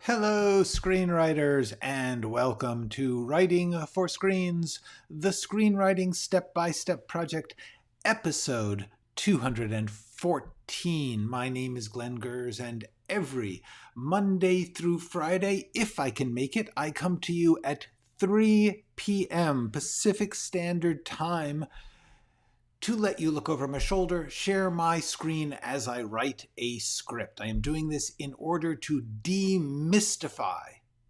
Hello, screenwriters, and welcome to Writing for Screens, the Screenwriting Step-by-Step Project, episode 214. My name is Glenn Gers, and every Monday through Friday, if I can make it, I come to you at 3 p.m. Pacific Standard Time to let you look over my shoulder, share my screen as I write a script. I am doing this in order to demystify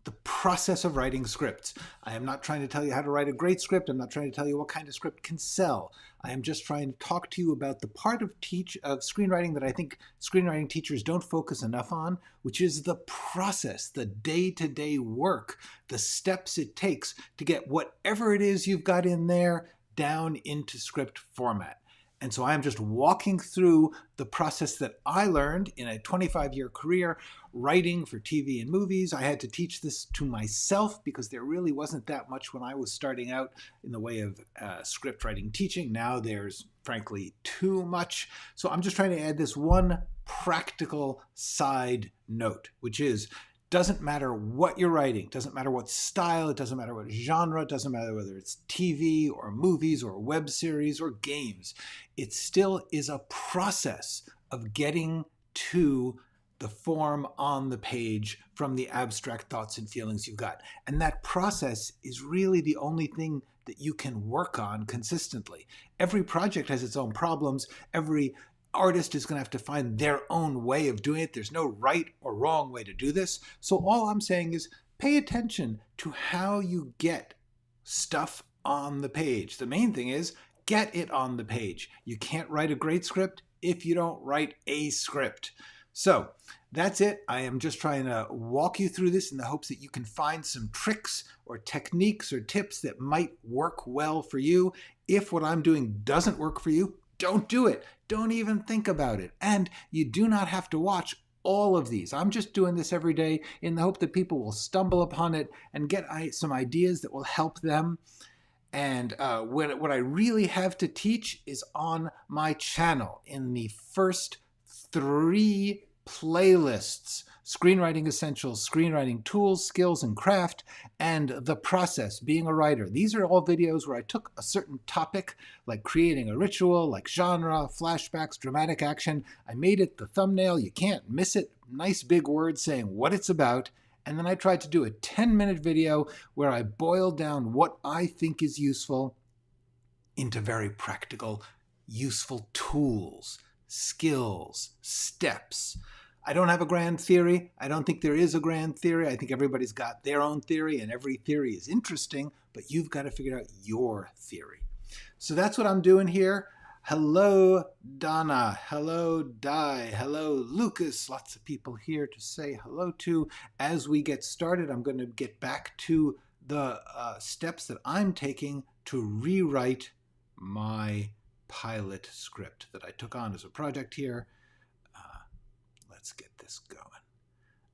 the process of writing scripts. I am not trying to tell you how to write a great script. I'm not trying to tell you what kind of script can sell. I am just trying to talk to you about the part of screenwriting that I think screenwriting teachers don't focus enough on, which is the process, the day-to-day work, the steps it takes to get whatever it is you've got in there down into script format. And so I'm just walking through the process that I learned in a 25-year career writing for TV and movies. I had to teach this to myself because there really wasn't that much when I was starting out in the way of script writing teaching. Now there's frankly too much. So I'm just trying to add this one practical side note, which is doesn't matter what you're writing, doesn't matter what style, it doesn't matter what genre, it doesn't matter whether it's TV or movies or web series or games. It still is a process of getting to the form on the page from the abstract thoughts and feelings you've got. And that process is really the only thing that you can work on consistently. Every project has its own problems. Every artist is going to have to find their own way of doing it. There's no right or wrong way to do this. So all I'm saying is pay attention to how you get stuff on the page. The main thing is get it on the page. You can't write a great script if you don't write a script. So that's it. I am just trying to walk you through this in the hopes that you can find some tricks or techniques or tips that might work well for you. If what I'm doing doesn't work for you, don't do it. Don't even think about it. And you do not have to watch all of these. I'm just doing this every day in the hope that people will stumble upon it and get some ideas that will help them. And what I really have to teach is on my channel in the first 3 playlists: Screenwriting Essentials, Screenwriting Tools, Skills, and Craft, and The Process, Being a Writer. These are all videos where I took a certain topic, like creating a ritual, like genre, flashbacks, dramatic action. I made it the thumbnail. You can't miss it. Nice big words saying what it's about. And then I tried to do a 10-minute video where I boiled down what I think is useful into very practical, useful tools, skills, steps. I don't have a grand theory. I don't think there is a grand theory. I think everybody's got their own theory, and every theory is interesting, but you've got to figure out your theory. So that's what I'm doing here. Hello, Donna. Hello, Di. Hello, Lucas. Lots of people here to say hello to. As we get started, I'm going to get back to the steps that I'm taking to rewrite my pilot script that I took on as a project here. Let's get this going.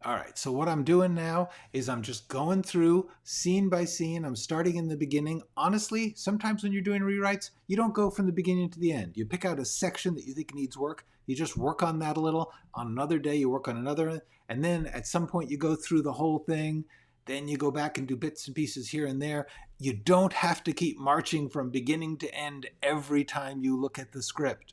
All right, so what I'm doing now is I'm just going through scene by scene. I'm starting in the beginning. Honestly, sometimes when you're doing rewrites, you don't go from the beginning to the end. You pick out a section that you think needs work. You just work on that a little. On another day, you work on another. And then at some point, you go through the whole thing. Then you go back and do bits and pieces here and there. You don't have to keep marching from beginning to end every time you look at the script.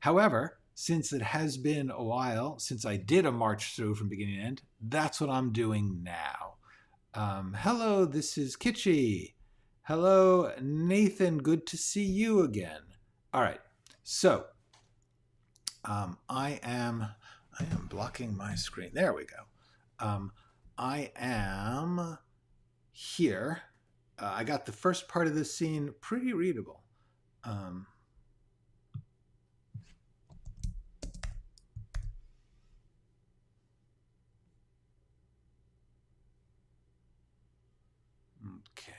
However, since it has been a while since I did a march through from beginning to end, that's what I'm doing now. Hello, this is Kitschy. Hello, Nathan. Good to see you again. All right, so I am blocking my screen. There we go. I am here. I got the first part of this scene pretty readable. Okay.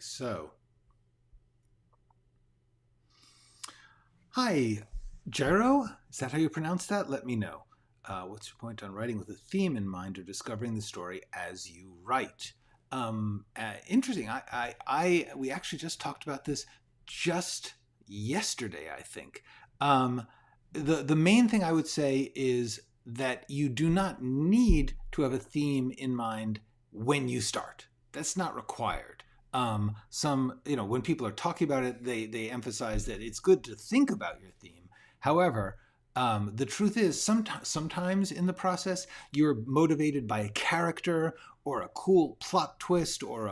so hi, Jero. Is that how you pronounce that? Let me know. What's your point on writing with a theme in mind or discovering the story as you write? Interesting. We actually just talked about this just yesterday, I think. The main thing I would say is that you do not need to have a theme in mind when you start. That's not required. When people are talking about it, they emphasize that it's good to think about your theme. However, the truth is sometimes in the process, you're motivated by a character or a cool plot twist or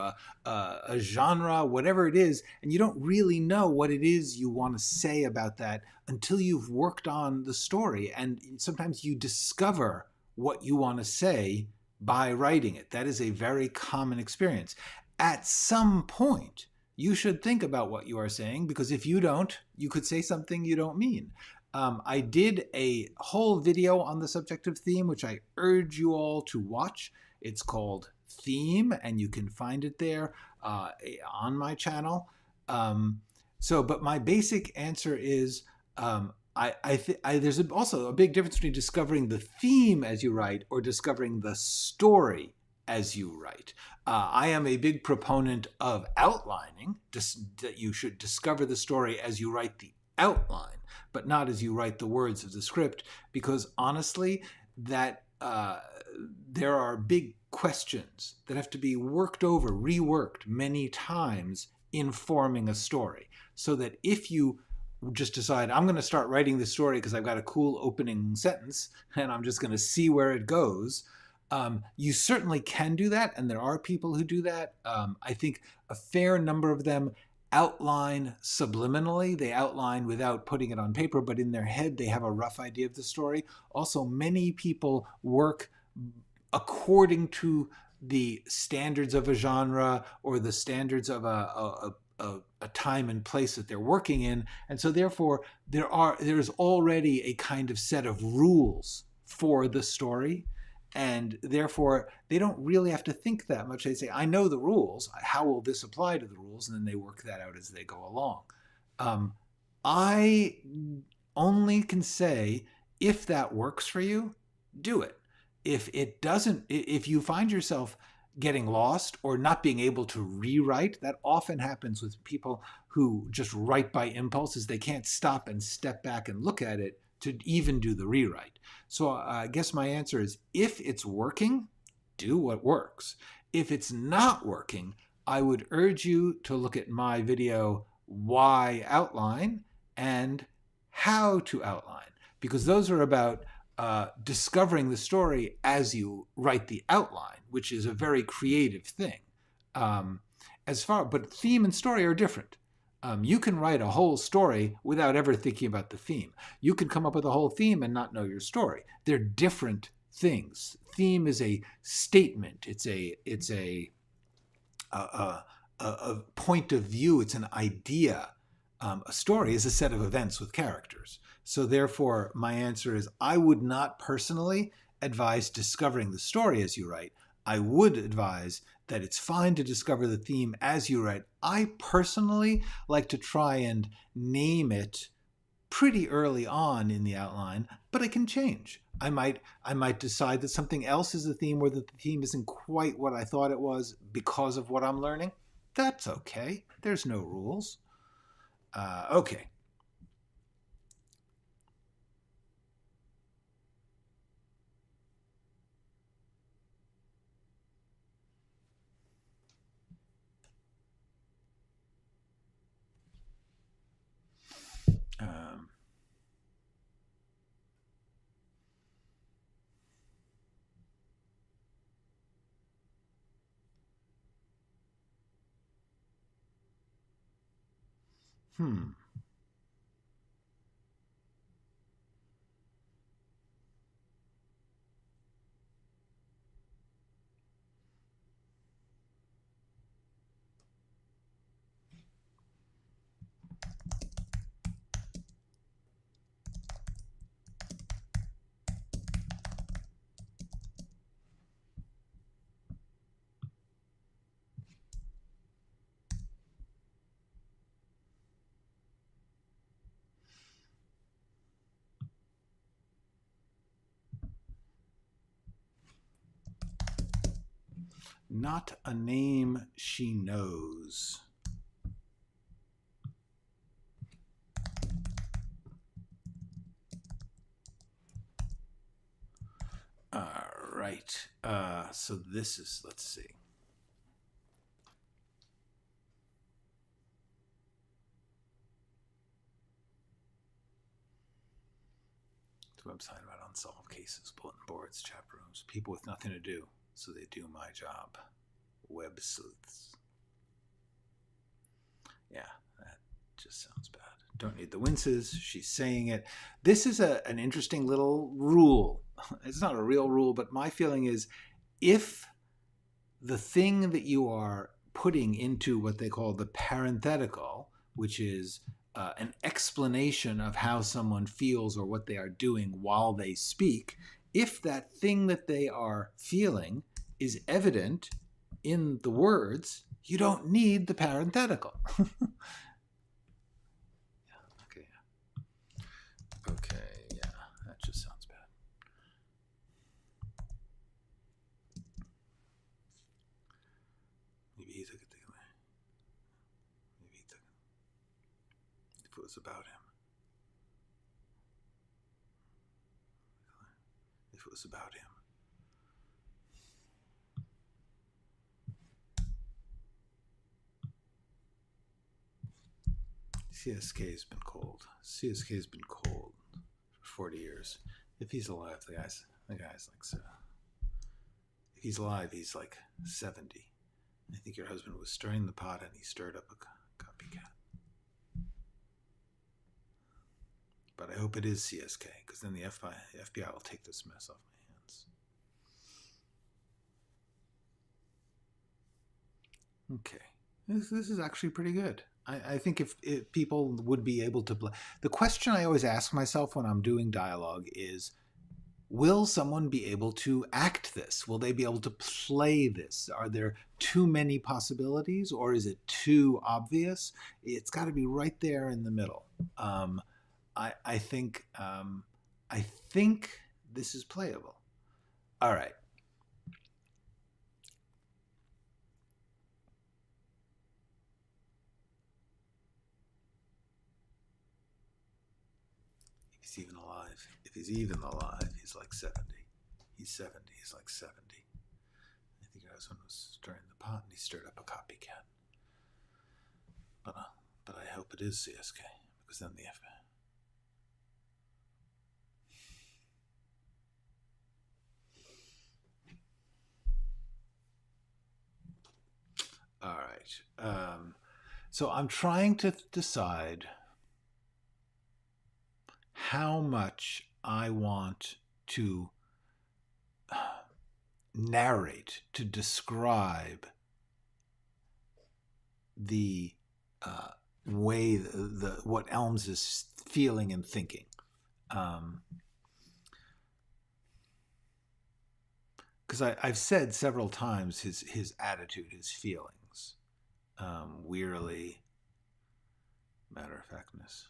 a genre, whatever it is, and you don't really know what it is you want to say about that until you've worked on the story. And sometimes you discover what you want to say by writing it. That is a very common experience. At some point, you should think about what you are saying, because if you don't, you could say something you don't mean. I did a whole video on the subject of theme, which I urge you all to watch. It's called Theme, and you can find it there on my channel. But my basic answer is there's also a big difference between discovering the theme as you write or discovering the story as you write. I am a big proponent of outlining, that you should discover the story as you write the outline, but not as you write the words of the script, because honestly, that there are big questions that have to be worked over, reworked many times in forming a story. So that if you just decide, I'm going to start writing this story because I've got a cool opening sentence and I'm just going to see where it goes, you certainly can do that, and there are people who do that. I think a fair number of them outline subliminally. They outline without putting it on paper, but in their head they have a rough idea of the story. Also, many people work according to the standards of a genre or the standards of a time and place that they're working in, and so therefore there's already a kind of set of rules for the story. And therefore, they don't really have to think that much. They say, I know the rules. How will this apply to the rules? And then they work that out as they go along. I only can say, if that works for you, do it. If it doesn't, if you find yourself getting lost or not being able to rewrite, that often happens with people who just write by impulses. They can't stop and step back and look at it to even do the rewrite. So I guess my answer is, if it's working, do what works. If it's not working, I would urge you to look at my video, Why Outline, and How to Outline, because those are about discovering the story as you write the outline, which is a very creative thing. But theme and story are different. You can write a whole story without ever thinking about the theme. You can come up with a whole theme and not know your story. They're different things. Theme is a statement. It's a point of view. It's an idea. A story is a set of events with characters. So therefore, my answer is, I would not personally advise discovering the story as you write. I would advise that it's fine to discover the theme as you write. I personally like to try and name it pretty early on in the outline, but it can change. I might decide that something else is the theme, or that the theme isn't quite what I thought it was because of what I'm learning. That's okay. There's no rules. Okay. Hmm. Not a name she knows. All right. So this is, let's see. The website about unsolved cases, bulletin boards, chat rooms, people with nothing to do, so they do my job. Web sleuths. Yeah, that just sounds bad. Don't need the winces. She's saying it. This is an interesting little rule. It's not a real rule, but my feeling is if the thing that you are putting into what they call the parenthetical, which is an explanation of how someone feels or what they are doing while they speak, if that thing that they are feeling is evident in the words, you don't need the parenthetical. Okay, yeah, that just sounds bad. Maybe he took it the other way. Maybe he took it. If it was about him. If it was about him. CSK has been cold. CSK has been cold for 40 years. If he's alive, the guy's like, if he's alive, he's like 70. I think your husband was stirring the pot and he stirred up a copycat. But I hope it is CSK, because then the FBI will take this mess off my hands. Okay. This is actually pretty good. I think if people would be able to play. The question I always ask myself when I'm doing dialogue is, will someone be able to act this? Will they be able to play this? Are there too many possibilities, or is it too obvious? It's got to be right there in the middle. I think this is playable. All right. If he's even alive. If he's even alive, he's like 70. He's 70. He's like 70. I think your husband was stirring the pot and he stirred up a copycat. But I hope it is CSK, because then the FBI. All right. So I'm trying to decide how much I want to narrate, to describe the way what Elms is feeling and thinking. Because I've said several times his attitude, his feelings, wearily, matter-of-factness.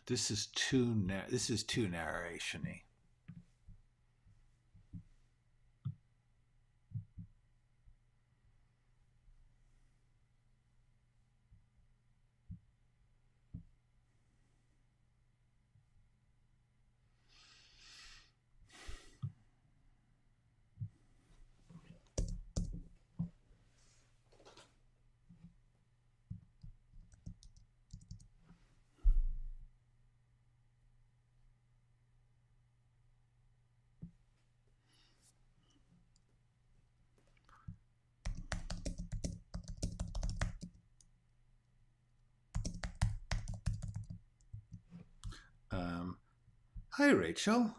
This is too narration-y. Hi, Rachel.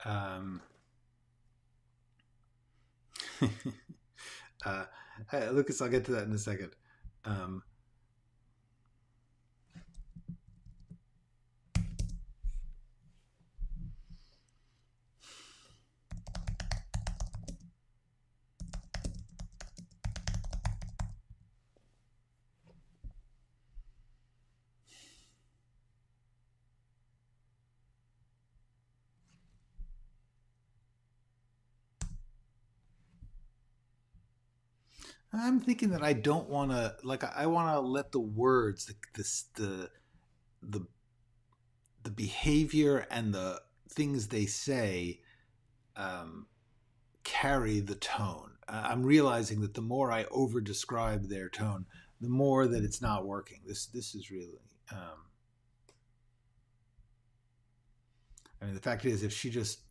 Um, Lucas, I'll get to that in a second. Um, I'm thinking that I don't want to like I want to let the words, the the behavior and the things they say um, carry the tone. I'm realizing that the more I over describe their tone, the more that it's not working. This is really. I mean, the fact is, if she just,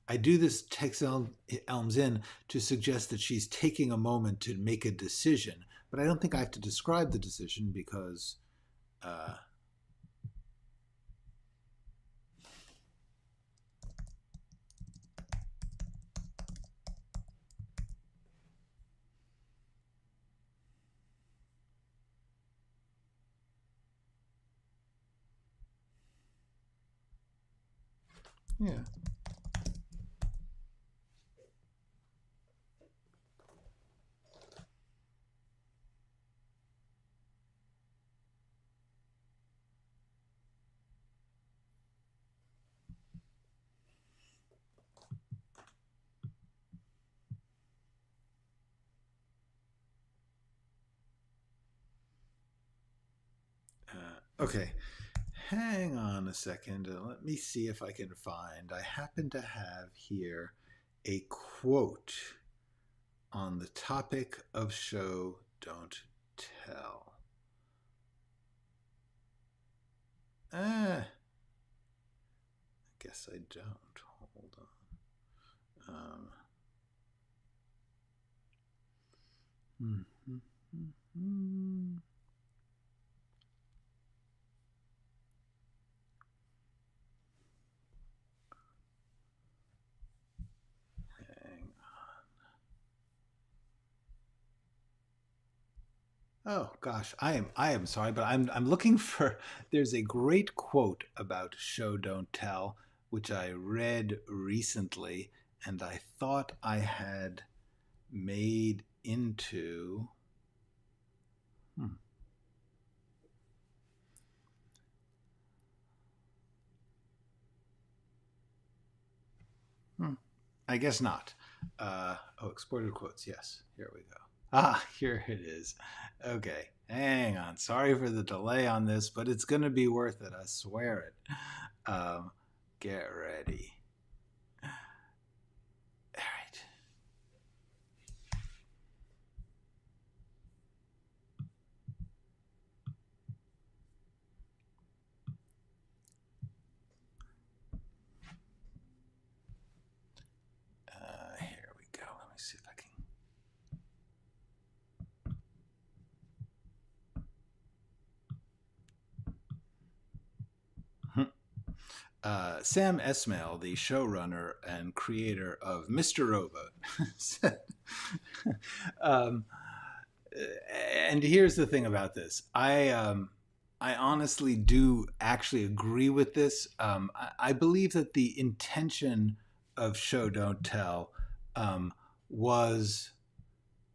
I do this text Elms in to suggest that she's taking a moment to make a decision, but I don't think I have to describe the decision because. Yeah. Okay. Hang on a second. Let me see if I can find. I happen to have here a quote on the topic of show, don't tell. I guess I don't. Hold on. Oh gosh, I am sorry, but I'm looking for. There's a great quote about show don't tell, which I read recently, and I thought I had made into. I guess not. Exported quotes. Yes, here we go. Here it is. Okay, hang on. Sorry for the delay on this, but it's going to be worth it. I swear it. Get ready. All right. Here we go. Let me see if I can. Sam Esmail, the showrunner and creator of Mr. Robot, said, and here's the thing about this. I honestly do actually agree with this. I believe that the intention of Show Don't Tell was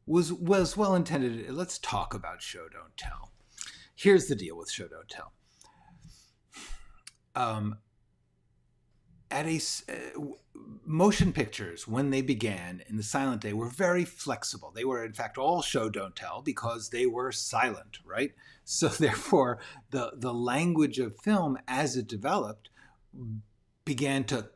well intended. Let's talk about Show Don't Tell. Here's the deal with Show Don't Tell. Motion pictures, when they began in the silent day, were very flexible. They were, in fact, all show don't tell because they were silent, right? So therefore, the language of film, as it developed, began to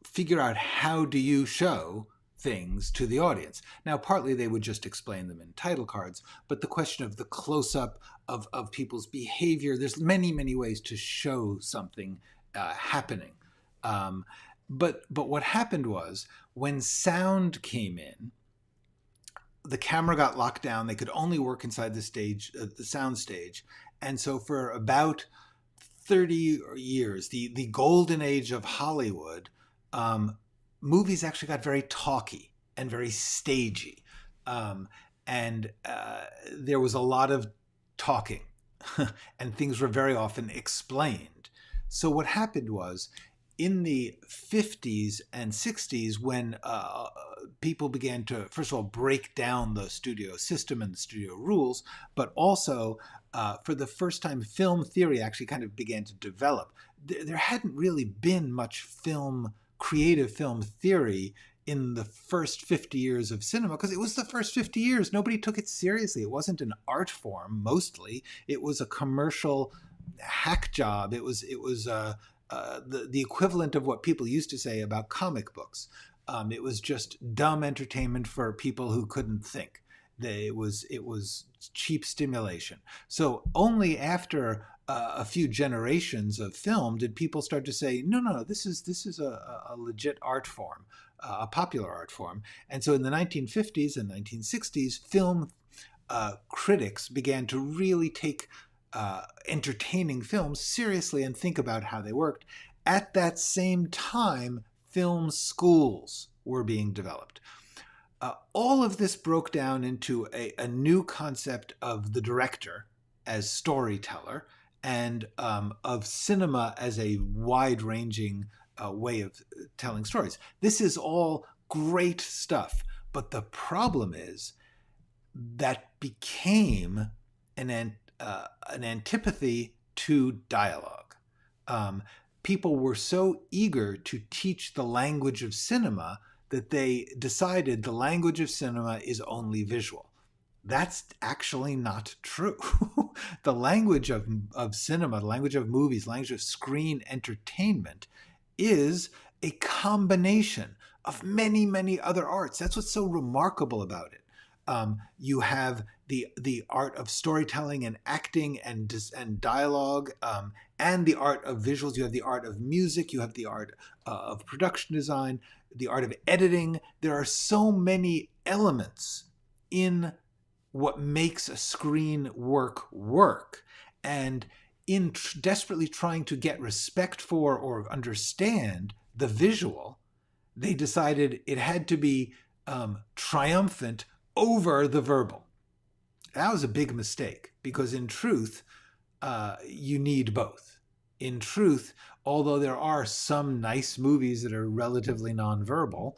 figure out how do you show things to the audience. Now, partly they would just explain them in title cards, but the question of the close-up of people's behavior, there's many, many ways to show something happening. But what happened was when sound came in, the camera got locked down. They could only work inside the stage, the sound stage. And so for about 30 years, the golden age of Hollywood, movies actually got very talky and very stagey. And there was a lot of talking and things were very often explained. So what happened was, in the 50s and 60s, when people began to, first of all, break down the studio system and the studio rules, but also for the first time, film theory actually kind of began to develop. There hadn't really been much creative film theory in the first 50 years of cinema, because it was the first 50 years. Nobody took it seriously. It wasn't an art form, mostly. It was a commercial hack job. It was the equivalent of what people used to say about comic books. It was just dumb entertainment for people who couldn't think. It was cheap stimulation. So only after a few generations of film did people start to say, no, this is a legit art form, a popular art form. And so in the 1950s and 1960s, film critics began to really take entertaining films seriously and think about how they worked. At that same time, film schools were being developed. All of this broke down into a new concept of the director as storyteller, and of cinema as a wide-ranging way of telling stories. This is all great stuff, but the problem is that became an antipathy to dialogue. People were so eager to teach the language of cinema that they decided the language of cinema is only visual. That's actually not true. The language of cinema, the language of movies, the language of screen entertainment is a combination of many, many other arts. That's what's so remarkable about it. You have the art of storytelling and acting and dialogue, and the art of visuals. You have the art of music. You have the art of production design, the art of editing. There are so many elements in what makes a screen work. And in desperately trying to get respect for or understand the visual, they decided it had to be triumphant over the verbal. That was a big mistake, because in truth, you need both. In truth, although there are some nice movies that are relatively nonverbal,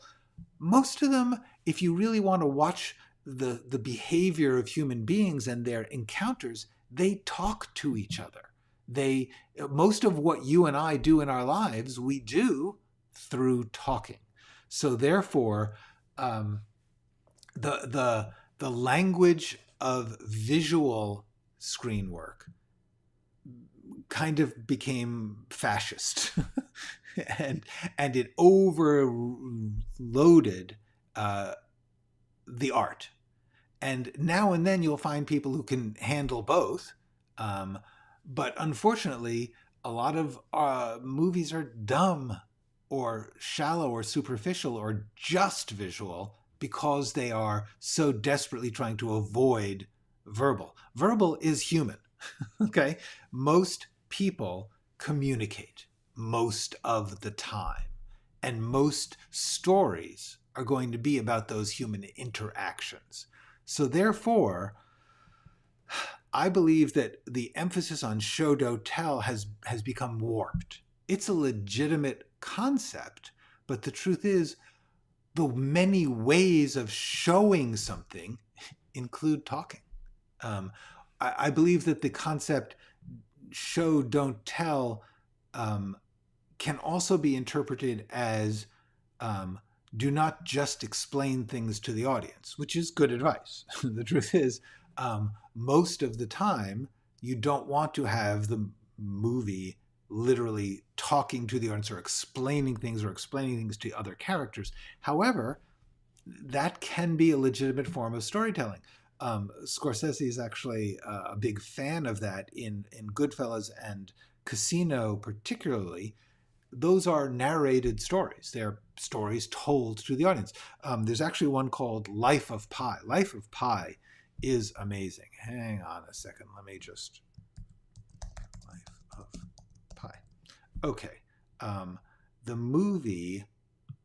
most of them, if you really want to watch the behavior of human beings and their encounters, they talk to each other. Most of what you and I do in our lives, we do through talking. So therefore, the language of visual screen work kind of became fascist, and it overloaded the art. And now and then you'll find people who can handle both, but unfortunately, a lot of movies are dumb or shallow or superficial or just visual, because they are so desperately trying to avoid verbal. Verbal is human, okay? Most people communicate most of the time, and most stories are going to be about those human interactions. So therefore, I believe that the emphasis on show, don't tell has become warped. It's a legitimate concept, but the truth is, the many ways of showing something include talking. I believe that the concept show, don't tell can also be interpreted as do not just explain things to the audience, which is good advice. The truth is, most of the time, you don't want to have the movie literally talking to the audience or explaining things to other characters. However, that can be a legitimate form of storytelling. Scorsese is actually a big fan of that in Goodfellas and Casino particularly. Those are narrated stories. They're stories told to the audience. There's actually one called Life of Pi. Life of Pi is amazing. Hang on a second. Let me just... Life of Okay. The movie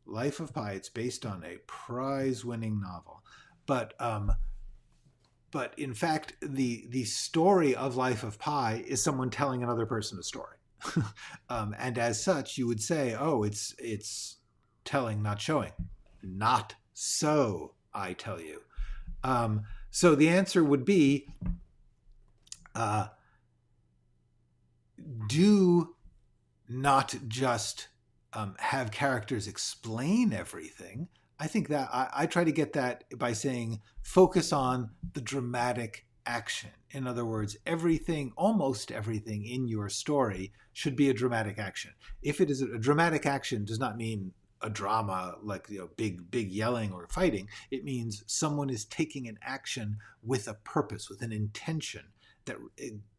Life of Pi, it's based on a prize-winning novel. But but in fact, the story of Life of Pi is someone telling another person a story. And as such, you would say, oh, it's telling, not showing. Not so, I tell you. So the answer would be, uh, do not just have characters explain everything. I think that I try to get that by saying focus on the dramatic action. In other words, everything, almost everything in your story should be a dramatic action. If it is a dramatic action, does not mean a drama like big yelling or fighting. It means someone is taking an action with a purpose, with an intention that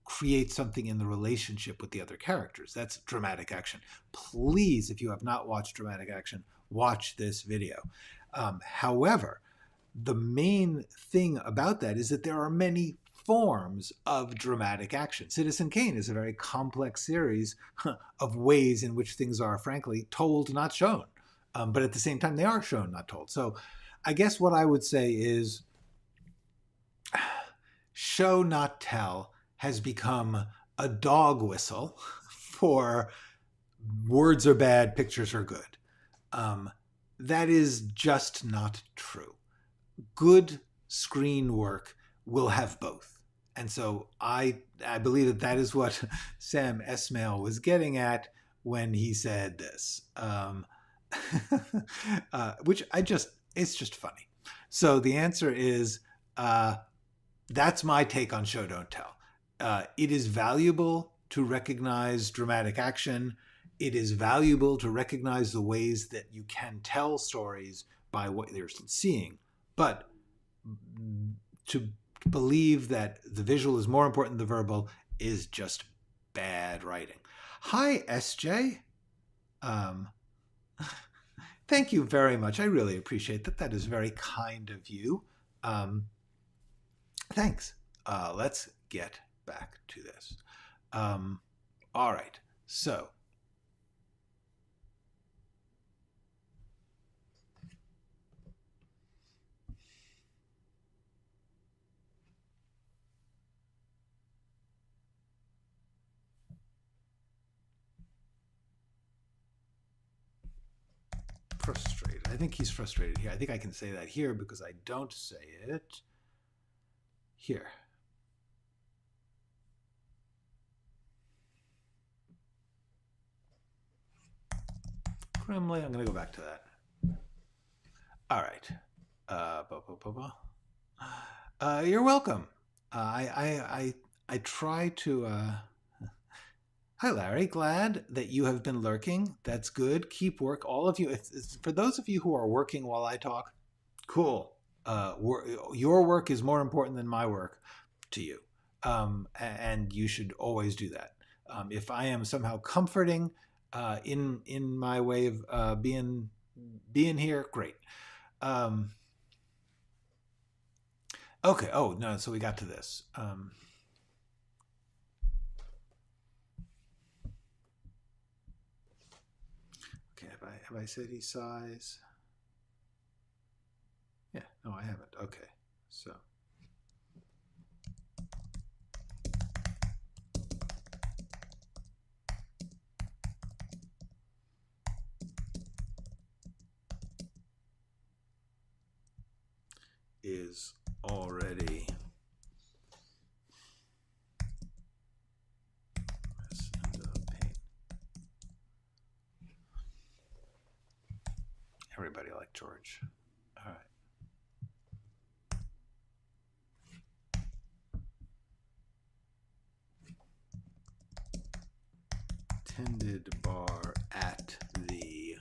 creates something in the relationship with the other characters. That's dramatic action. Please, if you have not watched dramatic action, watch this video. However, the main thing about that is that there are many forms of dramatic action. Citizen Kane is a very complex series of ways in which things are, frankly, told, not shown. But at the same time, they are shown, not told. So I guess what I would say is show, not tell has become a dog whistle for words are bad, pictures are good. That is just not true. Good screen work will have both. And so I believe that that is what Sam Esmail was getting at when he said this, which it's just funny. So the answer is, that's my take on show, don't tell. It is valuable to recognize dramatic action. It is valuable to recognize the ways that you can tell stories by what you're seeing. But to believe that the visual is more important than the verbal is just bad writing. Hi, SJ. Thank you very much. I really appreciate that. That is very kind of you. Thanks. Let's get back to this. All right. So frustrated. I think he's frustrated here. I think I can say that here because I don't say it here. Grimly, I'm going to go back to that. All right. You're welcome. I try to. Hi, Larry. Glad that you have been lurking. That's good. Keep work, all of you. For those of you who are working while I talk, cool. Your work is more important than my work to you, and you should always do that. If I am somehow comforting in my way of being here, great. Okay. Oh no. So we got to this. Okay. Have I said his size? Yeah. No, I haven't. Okay. So. Is already everybody like George. All right. Tended bar at the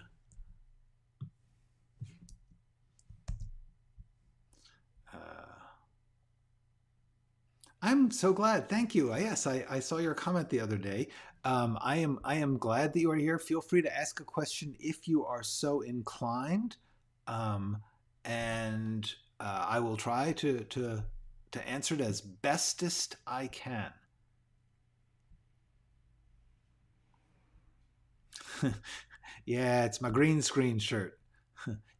I'm so glad. Thank you. Yes, I saw your comment the other day. I am glad that you are here. Feel free to ask a question if you are so inclined, and I will try to answer it as bestest I can. Yeah, it's my green screen shirt.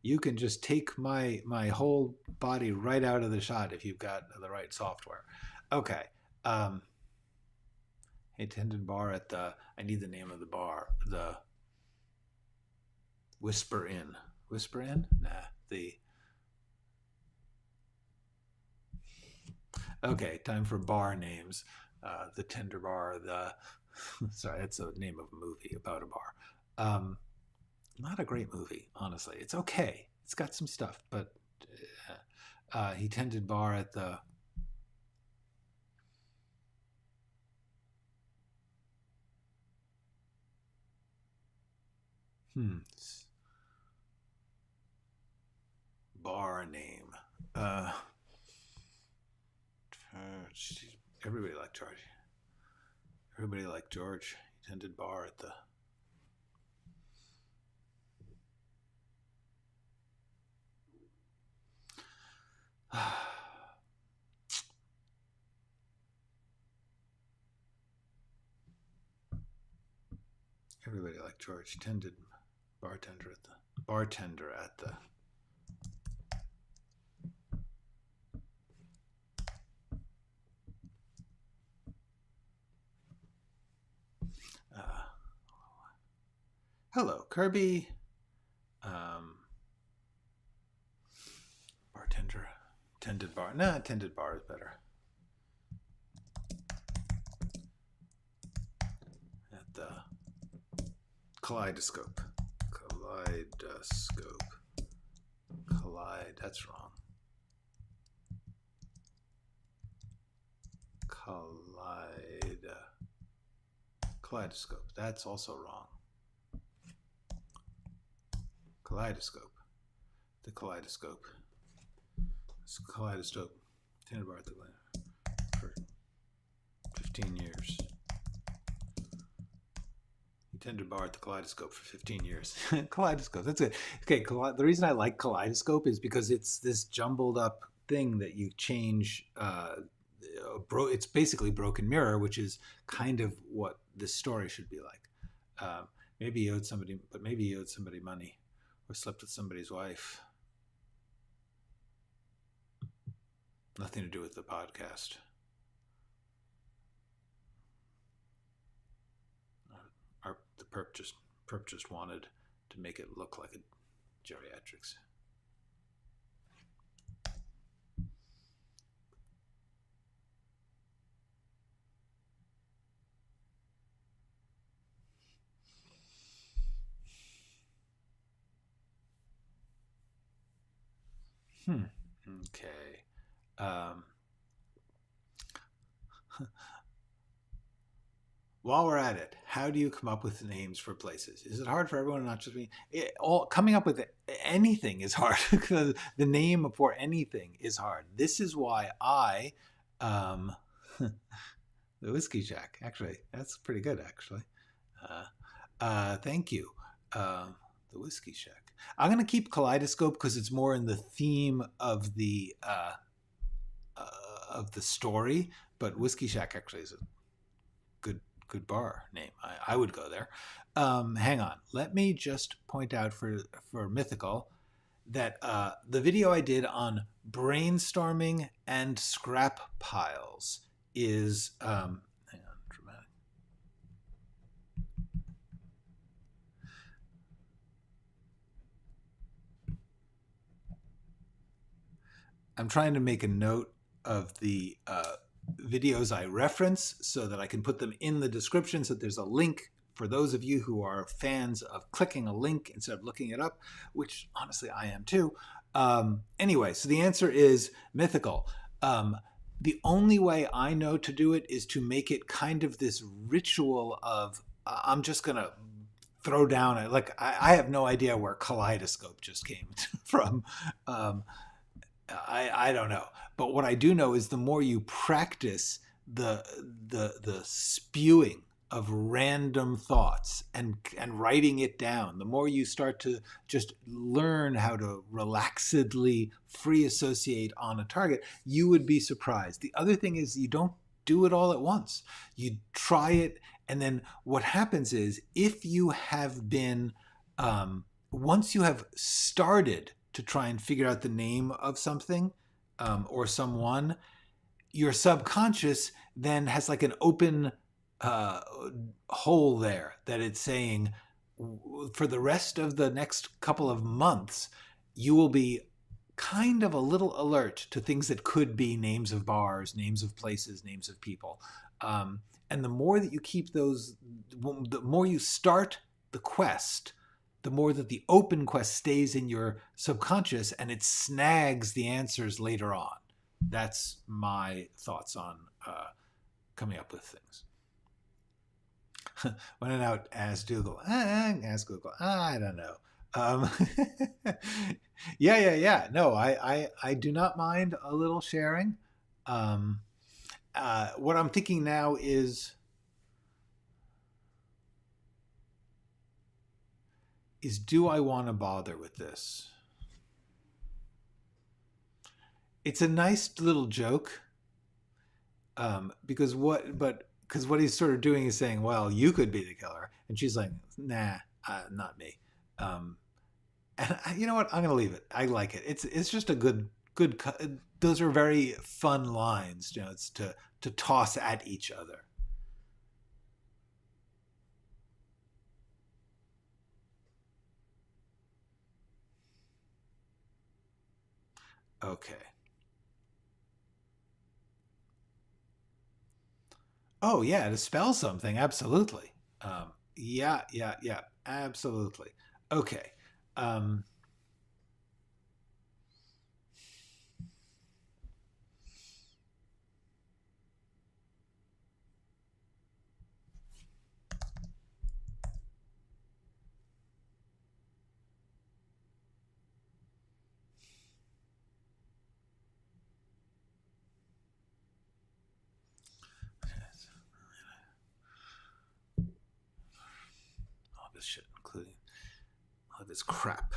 You can just take my whole body right out of the shot if you've got the right software. Okay. Um, Attended bar at the. I need the name of the bar. The Whisper Inn. Whisper Inn? Nah. The. Okay. Time for bar names. The Tender Bar. The. Sorry, that's the name of a movie about a bar. Um, Not a great movie, honestly. It's okay. It's got some stuff, but he tended bar at the. Bar name. Uh, Everybody liked George. Everybody liked George. He tended bar at the. Everybody liked George. He tended bartender at the. Hello, Kirby. Bartender. Tended bar. Nah, tended bar is better. At the kaleidoscope. That's wrong. Kaleidoscope. That's also wrong. Kaleidoscope. The kaleidoscope. It's kaleidoscope. Tended bar at the for 15 years. He tended bar at the kaleidoscope for 15 years. Kaleidoscope. That's it. Okay. The reason I like kaleidoscope is because it's this jumbled up thing that you change. It's basically Broken Mirror, which is kind of what this story should be like. Maybe he owed somebody money, or slept with somebody's wife. Nothing to do with the podcast. The perp just wanted to make it look like a geriatrics. Okay. While we're at it, how do you come up with names for places? Is it hard for everyone, not just me? Coming up with anything is hard because the name for anything is hard. This is why the Whiskey Shack. Actually, that's pretty good. Actually, thank you. The Whiskey Shack. I'm gonna keep Kaleidoscope because it's more in the theme of the story. But Whiskey Shack actually is a good bar name. I would go there. Hang on. Let me just point out for Mythical that the video I did on brainstorming and scrap piles is hang on, dramatic. I'm trying to make a note of the videos I reference so that I can put them in the description, so that there's a link for those of you who are fans of clicking a link instead of looking it up, which honestly I am too. Anyway, so the answer is Mythical. The only way I know to do it is to make it kind of this ritual of I'm just going to throw down it. Like I have no idea where Kaleidoscope just came from. I don't know. But what I do know is the more you practice the spewing of random thoughts and writing it down, the more you start to just learn how to relaxedly free associate on a target, you would be surprised. The other thing is you don't do it all at once. You try it And then what happens is, if you have been, once you have started to try and figure out the name of something or someone, your subconscious then has like an open uh, hole there that it's saying, for the rest of the next couple of months, you will be kind of a little alert to things that could be names of bars, names of places, names of people. And the more that you keep those, the more you start the quest, the more that the open quest stays in your subconscious and it snags the answers later on. That's my thoughts on coming up with things. When in doubt, ask Google. Ask Google. I don't know. Yeah. No, I do not mind a little sharing. What I'm thinking now is do I want to bother with this? It's a nice little joke, because what he's sort of doing is saying, well, you could be the killer, and she's like, nah, not me. And you know what? I'm gonna leave it. I like it. It's just a good. Those are very fun lines. It's to toss at each other. Okay. Oh yeah, to spell something, absolutely. Yeah, absolutely. Okay. Um, all this shit, including all this crap.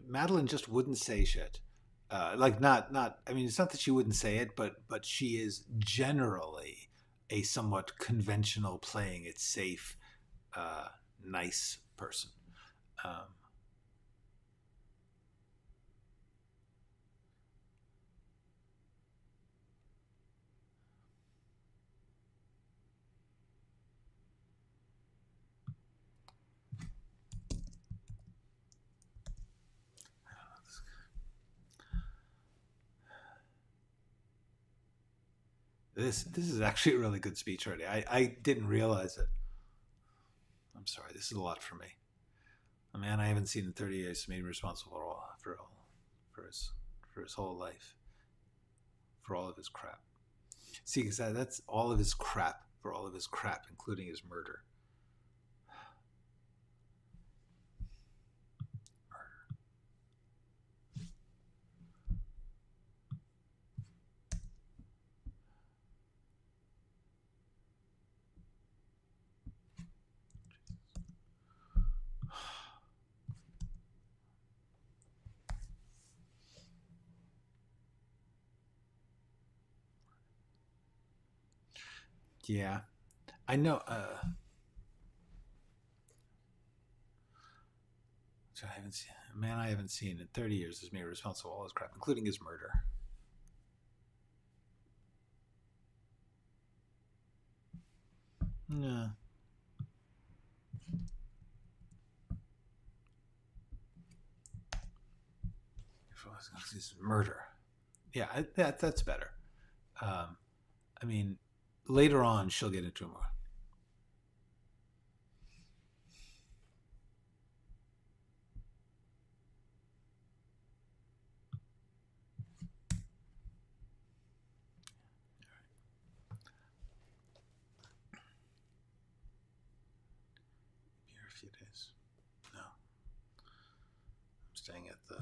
Madeline just wouldn't say shit. Not. I mean, it's not that she wouldn't say it, but she is generally a somewhat conventional, playing it safe, nice person. Um, This is actually a really good speech already. I didn't realize it. I'm sorry. This is a lot for me. A man I haven't seen in 30 years made me responsible for his whole life, for all of his crap. See, because that's all of his crap, for all of his crap, including his murder. Yeah, I know. So I haven't seen a man I haven't seen in 30 years is made responsible for all his crap, including his murder. Yeah. His murder. Yeah, that's better. I mean, later on she'll get into it more. Here a few days. No, I'm staying at the.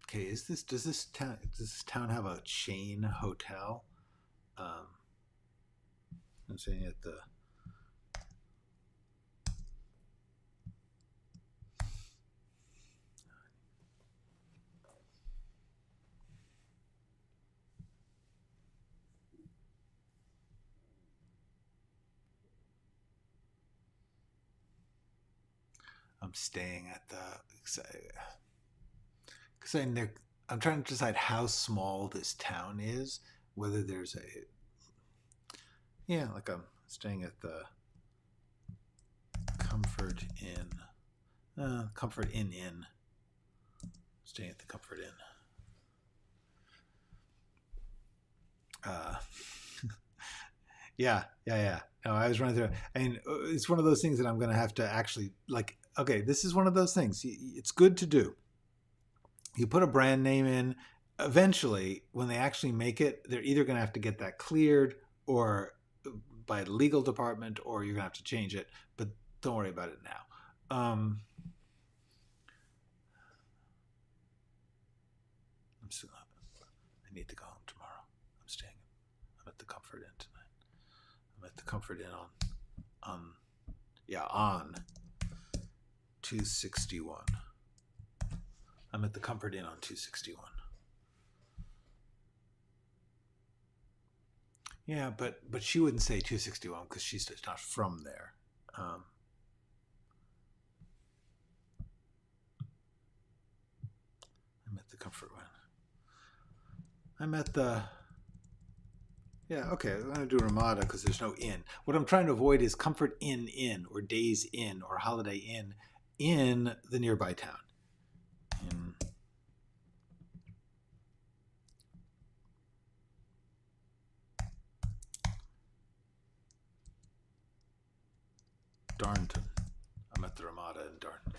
Okay, does this town have a chain hotel? I'm staying at the. I'm staying at the, because I'm trying to decide how small this town is, whether there's like I'm staying at the Comfort Inn. Comfort Inn. Staying at the Comfort Inn. Yeah. No, I was running through. I mean, it's one of those things that I'm going to have to actually okay, this is one of those things. It's good to do. You put a brand name in. Eventually, when they actually make it, they're either going to have to get that cleared or by the legal department, or you're going to have to change it. But don't worry about it now. I need to go home tomorrow. I'm at the Comfort Inn tonight. I'm at the Comfort Inn on 261. I'm at the Comfort Inn on 261. Yeah, but she wouldn't say 261 because she's not from there. I'm at the Comfort Inn. I'm at the... Yeah, okay, I'm going to do Ramada because there's no inn. What I'm trying to avoid is Comfort Inn or Days Inn or Holiday Inn in the nearby town. In Darnton. I'm at the Ramada in Darnton.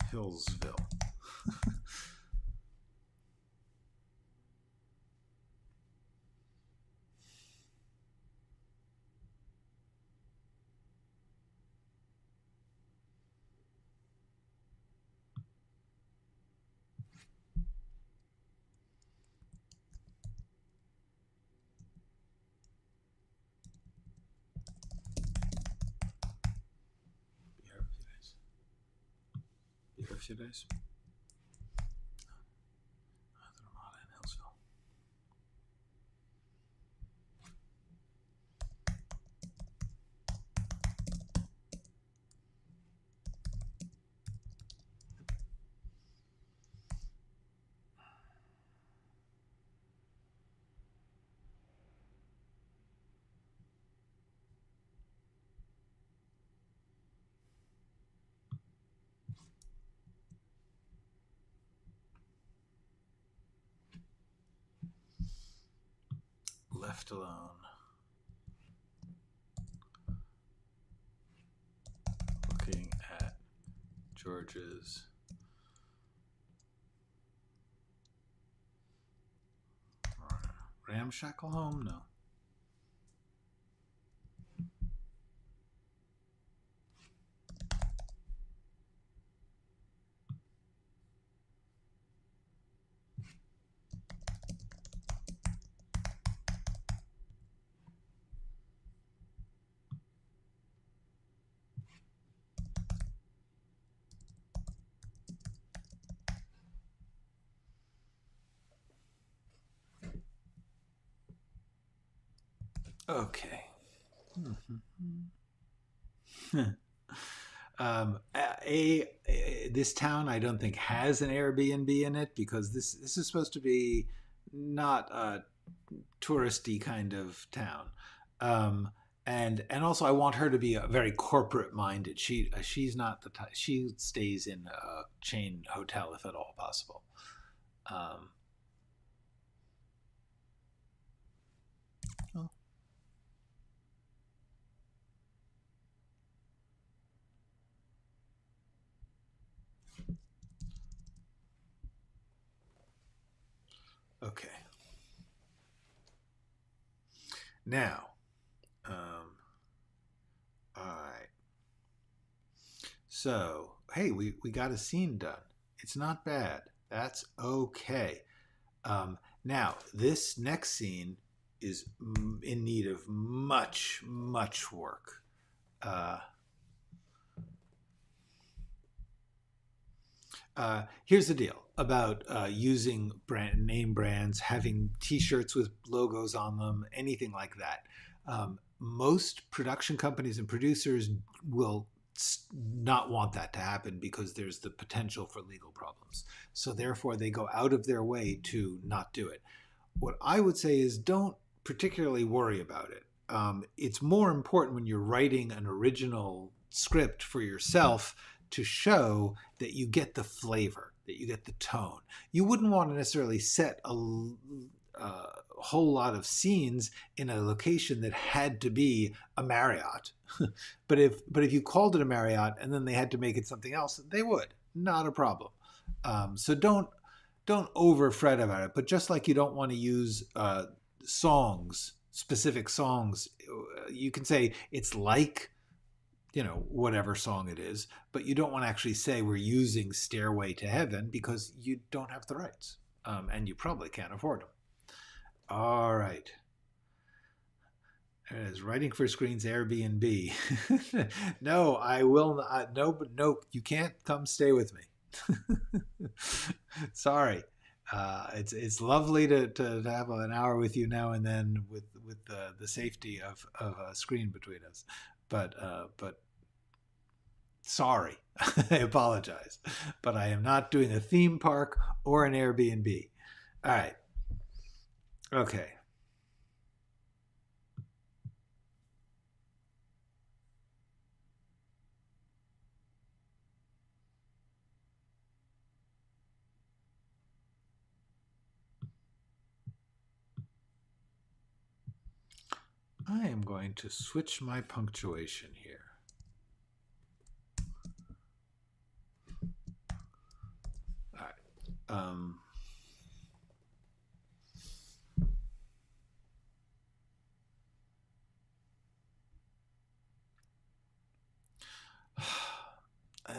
In Hillsville. Be here a few days. The Ramada in Hillsville. Left alone. Looking at George's ramshackle home? No. Okay. This town I don't think has an Airbnb in it because this is supposed to be not a touristy kind of town. And also I want her to be very corporate minded. She's not the type. She stays in a chain hotel if at all possible. Okay. Now, all right. So, hey, we got a scene done. It's not bad. That's okay. Now, this next scene is in need of much work. Here's the deal about using name brands, having T-shirts with logos on them, anything like that. Most production companies and producers will not want that to happen because there's the potential for legal problems. So therefore, they go out of their way to not do it. What I would say is don't particularly worry about it. It's more important when you're writing an original script for yourself to show that you get the flavor, that you get the tone. You wouldn't want to necessarily set a whole lot of scenes in a location that had to be a Marriott. but if you called it a Marriott and then they had to make it something else, they would. Not a problem. So don't over fret about it. But just like you don't want to use songs, specific songs, you can say it's like, whatever song it is, but you don't want to actually say we're using Stairway to Heaven because you don't have the rights, and you probably can't afford them. All right. There it is. Writing for Screens Airbnb. No, I will not. No, you can't come stay with me. Sorry. It's lovely to have an hour with you now and then with the safety of a screen between us, but sorry. I apologize, but I am not doing a theme park or an Airbnb. All right. Okay. I am going to switch my punctuation here. All right.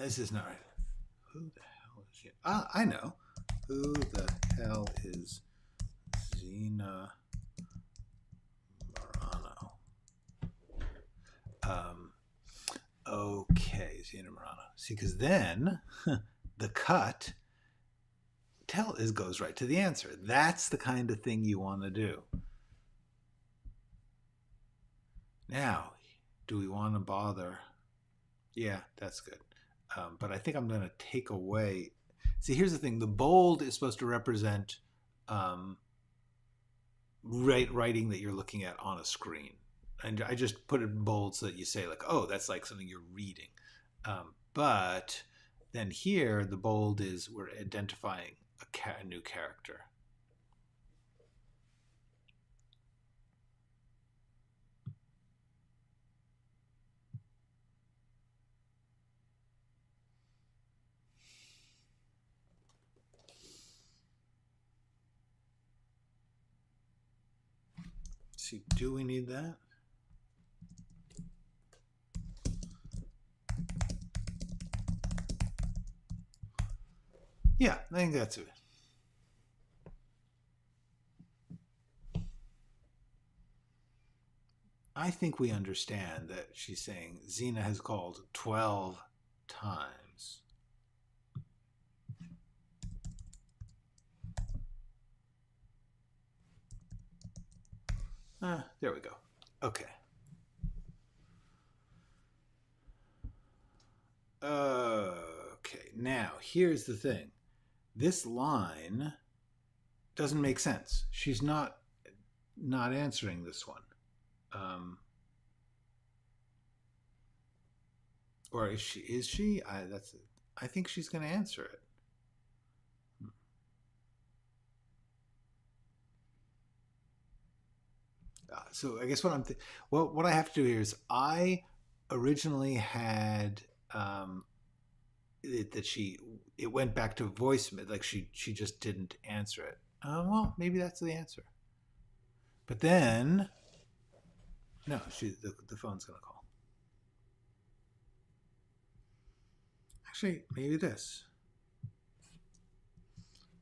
This is not right. Who the hell is she? I know. Who the hell is Zena Morano? Okay, Zena Morano. See, because then the cut goes right to the answer. That's the kind of thing you want to do. Now, do we want to bother? Yeah, that's good. But I think I'm going to take away. See, here's the thing. The bold is supposed to represent writing that you're looking at on a screen. And I just put it in bold so that you say like, oh, that's like something you're reading. But then here, the bold is we're identifying a new character. See, do we need that? Yeah, I think that's it. I think we understand that she's saying Zena has called 12 times. There we go. Okay. Okay, now here's the thing. This line doesn't make sense. She's not answering this one. Or is she? I think she's going to answer it. So I guess what I have to do here is I originally had it went back to voicemail, like she just didn't answer it. Well, maybe that's the answer. But then, no, the phone's gonna call. Actually, maybe this.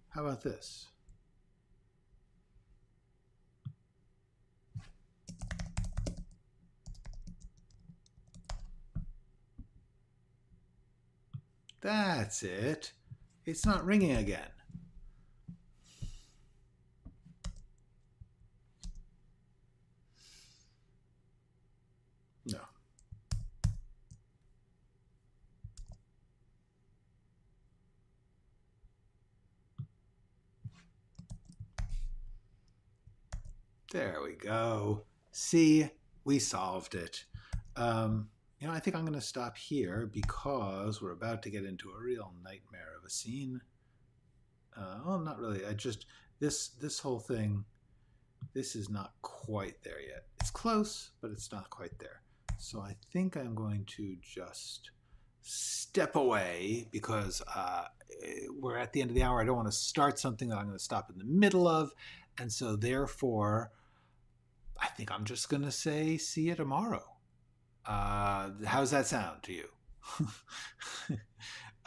How about this? That's it. It's not ringing again. There we go. See, we solved it. I think I'm going to stop here because we're about to get into a real nightmare of a scene. Well, not really. This whole thing, this is not quite there yet. It's close, but it's not quite there. So I think I'm going to just step away because we're at the end of the hour. I don't want to start something that I'm going to stop in the middle of. And so therefore, I think I'm just going to say, see you tomorrow. How's that sound to you?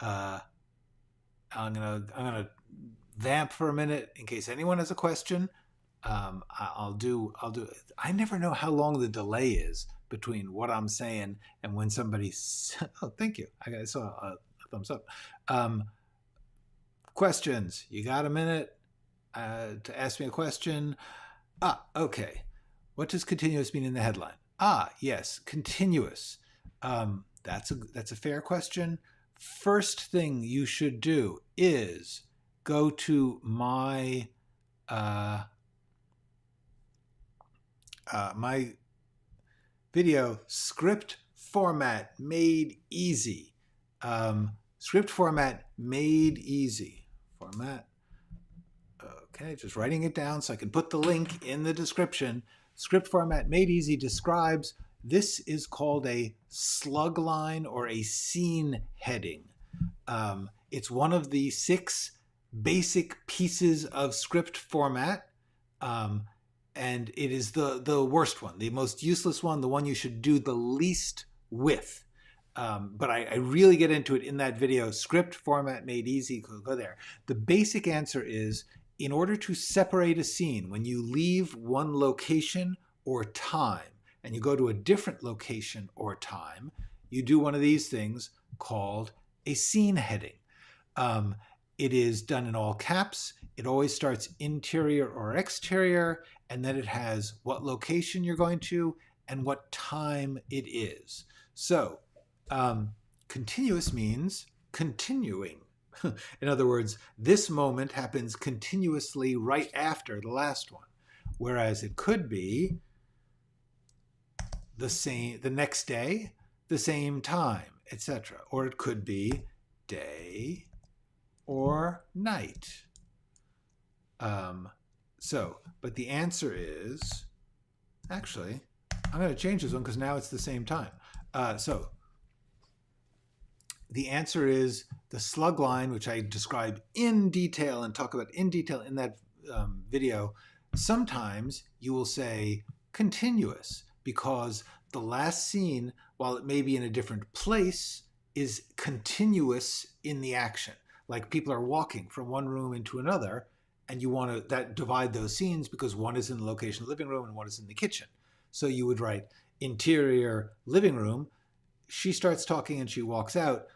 I'm gonna vamp for a minute in case anyone has a question. I'll do. I never know how long the delay is between what I'm saying and when somebody. Oh, thank you. I saw a thumbs up. Questions? You got a minute to ask me a question? Okay. What does continuous mean in the headline? Yes, continuous. That's a fair question. First thing you should do is go to my my video, Script Format Made Easy. Script Format Made Easy. Format. Okay, just writing it down so I can put the link in the description. Script Format Made Easy describes, this is called a slug line or a scene heading. It's one of the 6 basic pieces of script format, and it is the worst one, the most useless one, the one you should do the least with. But I really get into it in that video, Script Format Made Easy. Go there. The basic answer is, in order to separate a scene, when you leave one location or time and you go to a different location or time, you do one of these things called a scene heading. It is done in all caps. It always starts interior or exterior, and then it has what location you're going to and what time it is. So continuous means continuing. In other words, this moment happens continuously right after the last one, whereas it could be the next day, the same time, etc. Or it could be day or night. But the answer is, actually, I'm going to change this one because now it's the same time. The answer is the slug line, which I describe in detail and talk about in detail in that video. Sometimes you will say continuous because the last scene, while it may be in a different place, is continuous in the action. Like people are walking from one room into another, and you want to divide those scenes because one is in the location of the living room and one is in the kitchen. So you would write interior living room. She starts talking and she walks out.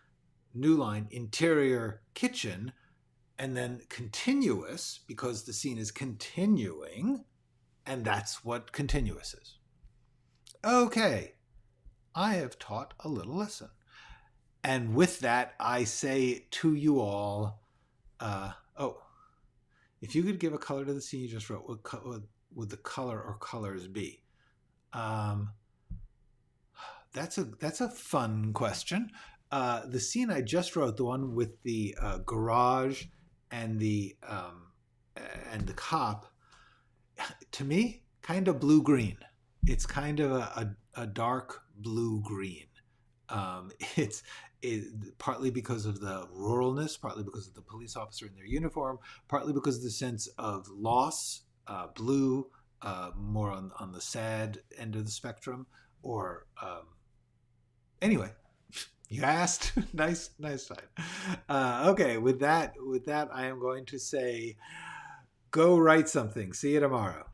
New line, interior kitchen, and then continuous because the scene is continuing, and that's what continuous is. Okay, I have taught a little lesson. And with that, I say to you all, if you could give a color to the scene you just wrote, what would the color or colors be? That's a fun question. The scene I just wrote, the one with the garage and the cop, to me, kind of blue-green. It's kind of a dark blue-green. It's partly because of the ruralness, partly because of the police officer in their uniform, partly because of the sense of loss, blue, more on the sad end of the spectrum, or anyway. You asked. Nice time. Okay, with that, I am going to say, go write something. See you tomorrow.